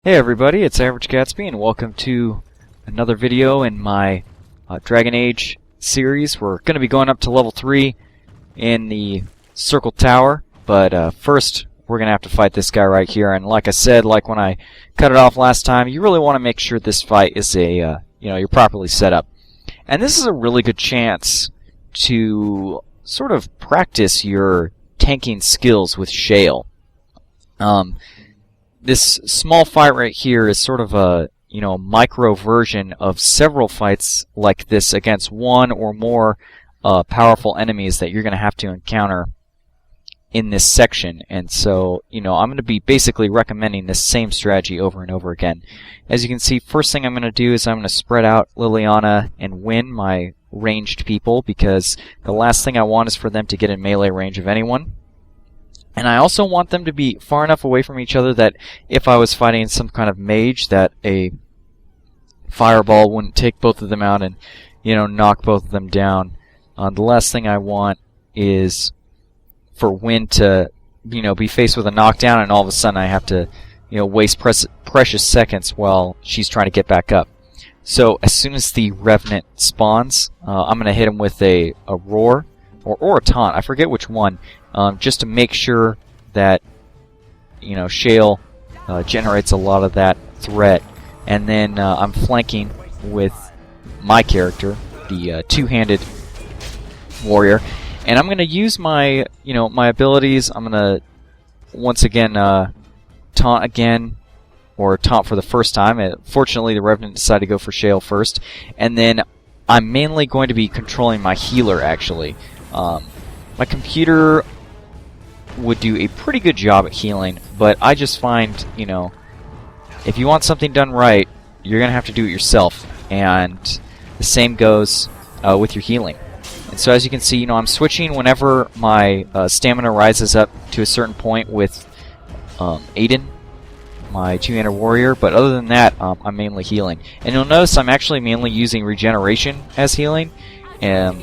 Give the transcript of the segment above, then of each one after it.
Hey everybody, it's Average Gatsby and welcome to another video in my Dragon Age series. We're going to be going up to level 3 in the Circle Tower, but first we're going to have to fight this guy right here. And like I said, like when I cut it off last time, you really want to make sure this fight is you're properly set up. And this is a really good chance to sort of practice your tanking skills with Shale. This small fight right here is sort of a, micro version of several fights like this against one or more powerful enemies that you're going to have to encounter in this section. And so, I'm going to be basically recommending this same strategy over and over again. As you can see, first thing I'm going to do is I'm going to spread out Liliana and Wynn, my ranged people, because the last thing I want is for them to get in melee range of anyone. And I also want them to be far enough away from each other that if I was fighting some kind of mage, that a fireball wouldn't take both of them out and, knock both of them down. The last thing I want is for Wynn to, be faced with a knockdown and all of a sudden I have to, waste precious seconds while she's trying to get back up. So as soon as the Revenant spawns, I'm going to hit him with a roar or a taunt. I forget which one. Just to make sure that Shale generates a lot of that threat, and then I'm flanking with my character, the two-handed warrior, and I'm going to use my my abilities. I'm going to once again taunt again, or taunt for the first time. Fortunately, the Revenant decided to go for Shale first, and then I'm mainly going to be controlling my healer. Actually, my computer would do a pretty good job at healing, but I just find, if you want something done right, you're going to have to do it yourself, and the same goes with your healing. And so as you can see, I'm switching whenever my stamina rises up to a certain point with Aiden, my two-handed warrior, but other than that, I'm mainly healing. And you'll notice I'm actually mainly using regeneration as healing, and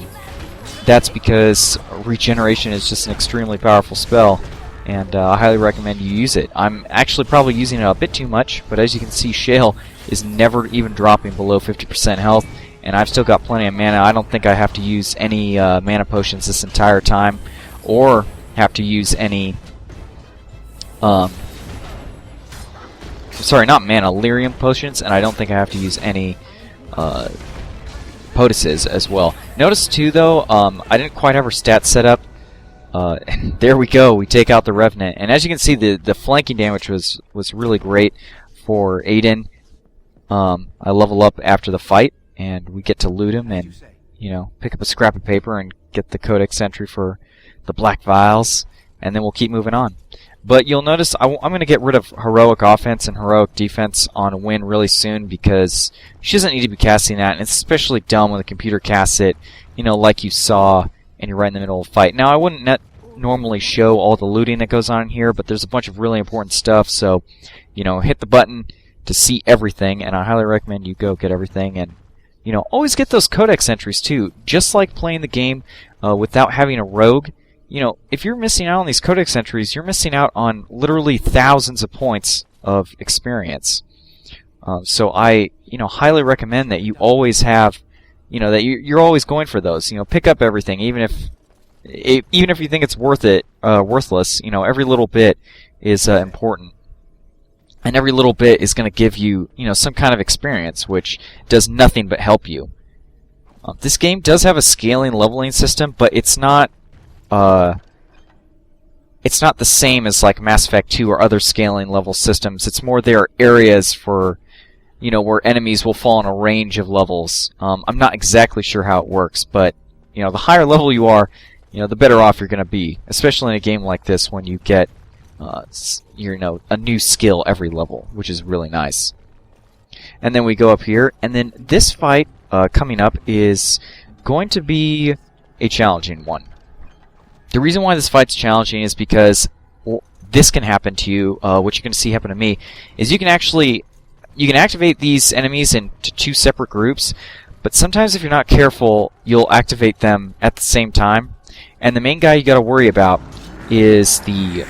that's because regeneration is just an extremely powerful spell, and I highly recommend you use it. I'm actually probably using it a bit too much, but as you can see, Shale is never even dropping below 50% health, and I've still got plenty of mana. I don't think I have to use any mana potions this entire time, or have to use any... sorry, not mana, lyrium potions, and I don't think I have to use any... potuses as well. Notice too though, I didn't quite have her stats set up. And there we go, we take out the Revenant. And as you can see, the flanking damage was really great for Aiden. I level up after the fight, and we get to loot him and, pick up a scrap of paper and get the codex entry for the Black Vials, and then we'll keep moving on. But you'll notice I'm going to get rid of heroic offense and heroic defense on Wynn really soon, because she doesn't need to be casting that, and it's especially dumb when the computer casts it, like you saw, and you're right in the middle of a fight. Now, I wouldn't normally show all the looting that goes on here, but there's a bunch of really important stuff, so, hit the button to see everything, and I highly recommend you go get everything, and, always get those codex entries too. Just like playing the game without having a rogue, if you're missing out on these codex entries, you're missing out on literally thousands of points of experience. So I, highly recommend that you always have, that you're always going for those. Pick up everything, even if you think it's worthless. Every little bit is important, and every little bit is going to give you, some kind of experience, which does nothing but help you. This game does have a scaling leveling system, but it's not the same as like Mass Effect 2 or other scaling level systems. It's more there are areas for, where enemies will fall in a range of levels. I'm not exactly sure how it works, but, the higher level you are, the better off you're going to be, especially in a game like this when you get, a new skill every level, which is really nice. And then we go up here, and then this fight coming up is going to be a challenging one. The reason why this fight's challenging is because this can happen to you, what you can see happen to me, is you can activate these enemies into two separate groups, but sometimes if you're not careful, you'll activate them at the same time, and the main guy you gotta worry about is the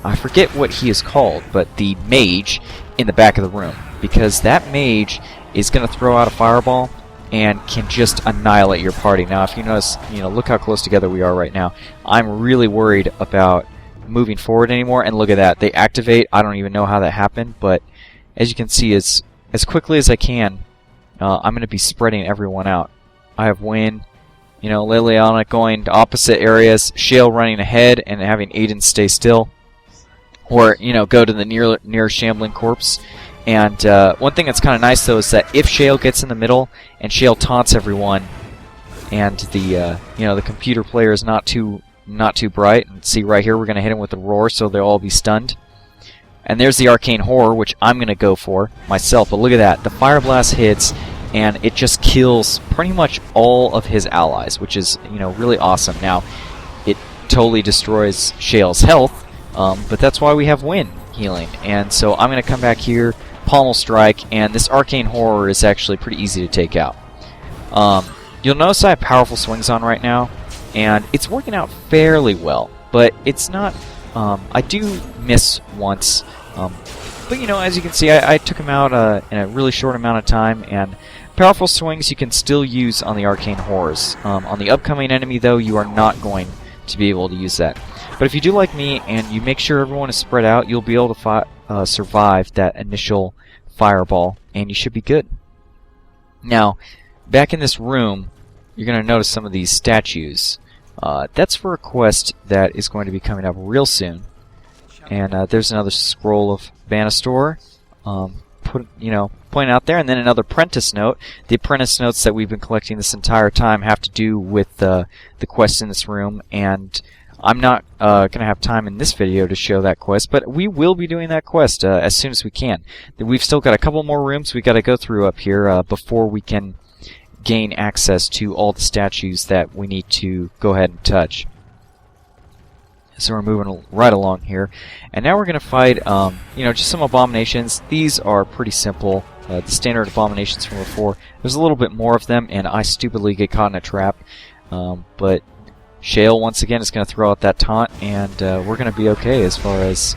I forget what he is called, but the mage in the back of the room, because that mage is going to throw out a fireball and can just annihilate your party. Now, if you notice, look how close together we are right now. I'm really worried about moving forward anymore, and look at that. They activate. I don't even know how that happened, but as you can see, as quickly as I can, I'm going to be spreading everyone out. I have Wynn, Liliana going to opposite areas, Shale running ahead and having Aiden stay still, or, go to the near shambling corpse. And one thing that's kind of nice, though, is that if Shale gets in the middle and Shale taunts everyone, and the computer player is not too bright, and see right here, we're going to hit him with a roar, so they'll all be stunned. And there's the Arcane Horror, which I'm going to go for myself. But look at that. The Fire Blast hits, and it just kills pretty much all of his allies, which is, really awesome. Now, it totally destroys Shale's health, but that's why we have Wynn healing. And so I'm going to come back here, Pommel Strike, and this Arcane Horror is actually pretty easy to take out. You'll notice I have powerful swings on right now, and it's working out fairly well, but it's not... I do miss once, but as you can see, I took him out in a really short amount of time, and powerful swings you can still use on the Arcane Horrors. On the upcoming enemy, though, you are not going to be able to use that. But if you do like me, and you make sure everyone is spread out, you'll be able to survive that initial fireball, and you should be good. Now, back in this room, you're going to notice some of these statues. That's for a quest that is going to be coming up real soon. And there's another scroll of Banastor, pointing out there, and then another apprentice note. The apprentice notes that we've been collecting this entire time have to do with the quest in this room, and I'm not going to have time in this video to show that quest, but we will be doing that quest as soon as we can. We've still got a couple more rooms we got to go through up here before we can gain access to all the statues that we need to go ahead and touch. So we're moving right along here, and now we're going to fight, just some abominations. These are pretty simple. The standard abominations from before. There's a little bit more of them, and I stupidly get caught in a trap. But Shale once again is going to throw out that taunt, and we're going to be okay as far as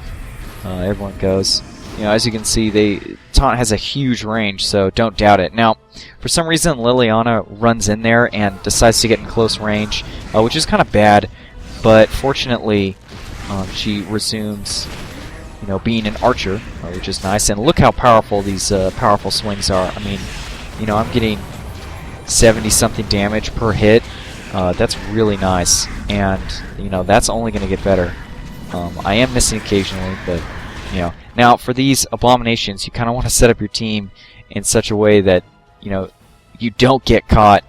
everyone goes. As you can see, taunt has a huge range, so don't doubt it. Now, for some reason, Liliana runs in there and decides to get in close range, which is kind of bad. But fortunately, she resumes, being an archer, which is nice. And look how powerful these powerful swings are. I mean, I'm getting 70-something damage per hit. That's really nice, and that's only going to get better. I am missing occasionally, but Now, for these abominations, you kind of want to set up your team in such a way that you don't get caught.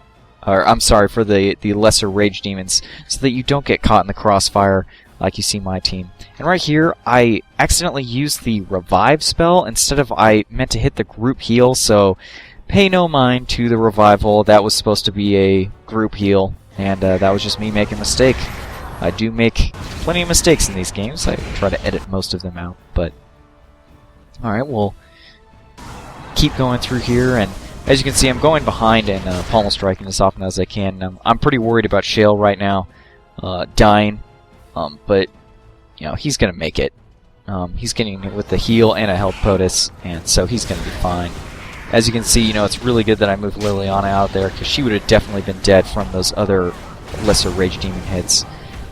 Or I'm sorry, for the lesser rage demons, so that you don't get caught in the crossfire like you see my team. And right here, I accidentally used the revive spell instead of I meant to hit the group heal. So pay no mind to the revival. That was supposed to be a group heal, and that was just me making a mistake. I do make plenty of mistakes in these games. I try to edit most of them out, but all right, we'll keep going through here. And as you can see, I'm going behind and pommel striking as often as I can. I'm pretty worried about Shale right now, dying, but he's going to make it. He's getting it with the heal and a health potus, and so he's going to be fine. As you can see, it's really good that I moved Liliana out there, because she would have definitely been dead from those other lesser rage demon hits.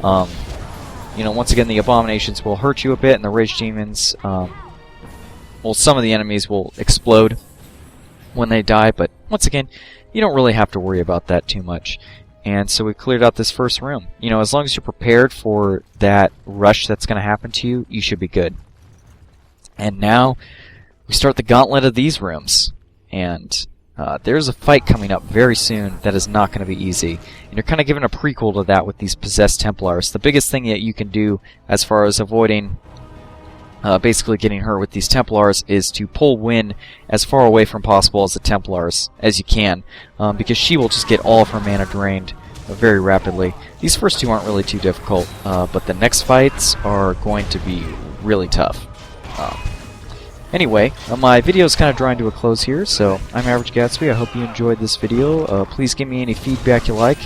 Once again, the abominations will hurt you a bit, and the rage demons, some of the enemies will explode when they die, but once again, you don't really have to worry about that too much. And so we cleared out this first room. As long as you're prepared for that rush that's going to happen to you, you should be good. And now we start the gauntlet of these rooms. And there's a fight coming up very soon that is not going to be easy. And you're kind of given a prequel to that with these possessed Templars. The biggest thing that you can do as far as avoiding basically getting hurt with these Templars is to pull Wynn as far away from possible as the Templars as you can, because she will just get all of her mana drained very rapidly. These first two aren't really too difficult, but the next fights are going to be really tough. Anyway, my video is kind of drawing to a close here, so I'm Average Gatsby. I hope you enjoyed this video. Please give me any feedback you like,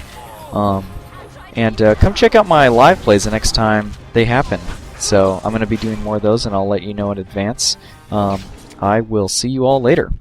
and come check out my live plays the next time they happen. So I'm going to be doing more of those, and I'll let you know in advance. I will see you all later.